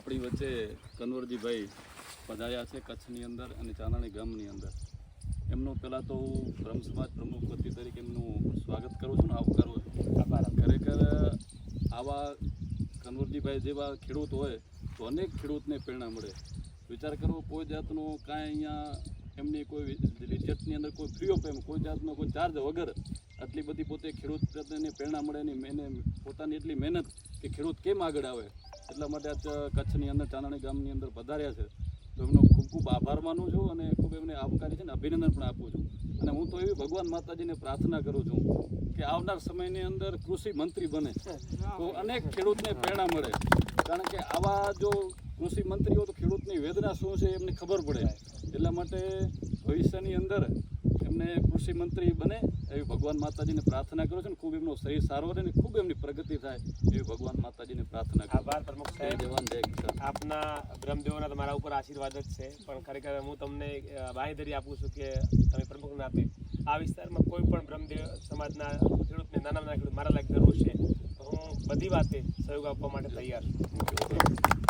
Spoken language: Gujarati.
આપણી વચ્ચે કનવરજીભાઈ પધાર્યા છે કચ્છની અંદર અને ચાંદાણી ગામની અંદર. એમનું પહેલાં તો હું બ્રહ્મ સમાજ પ્રમુખપતિ તરીકે એમનું સ્વાગત કરું છું ને આવકારું છું. ખરેખર આવા કનવરજીભાઈ જેવા ખેડૂત હોય તો અનેક ખેડૂતને પ્રેરણા મળે. વિચાર કરો, કોઈ જાતનું કાંઈ અહીંયા એમની કોઈ રિઝલ્ટની અંદર કોઈ ફ્રી ઓફ એમ કોઈ જાતનો કોઈ ચાર્જ વગર આટલી બધી પોતે ખેડૂત પ્રત્યેની પ્રેરણા મળે એની પોતાની એટલી મહેનત કે ખેડૂત કેમ આગળ આવે એટલા માટે આજ કચ્છની અંદર ચાંદાણી ગામની અંદર પધાર્યા છે. તો એમનો ખૂબ ખૂબ આભાર માનું છું અને ખૂબ એમને આવકારી છે ને અભિનંદન પણ આપું છું. અને હું તો એવી ભગવાન માતાજીને પ્રાર્થના કરું છું કે આવનાર સમયની અંદર કૃષિ મંત્રી બને તો અનેક ખેડૂતને પ્રેરણા મળે. કારણ કે આવા જો કૃષિ મંત્રીઓ તો ખેડૂતની વેદના શું છે એમને ખબર પડે. એટલા માટે ભવિષ્યની અંદર એમને કૃષિ મંત્રી બને એવી ભગવાન માતાજીને પ્રાર્થના કરું છું. ને ખૂબ એમનો શરીર સારો રહે ને ખૂબ એમની પ્રગતિ થાય એવી ભગવાન માતાજીને પ્રાર્થના કરું. આભાર પ્રમુખ સાહેબ. જય જવાન જય કિસાન. આપના બ્રહ્મદેવોના તમારા ઉપર આશીર્વાદ જ છે, પણ ખરેખર હું તમને બાંહેધરી આપું છું કે તમે પ્રમુખ નાતે આ વિસ્તારમાં કોઈ પણ બ્રહ્મદેવ સમાજના ખેડૂતને નાના ખેડૂત મારા લાયક જરૂર છે તો હું બધી વાતે સહયોગ આપવા માટે તૈયાર છું.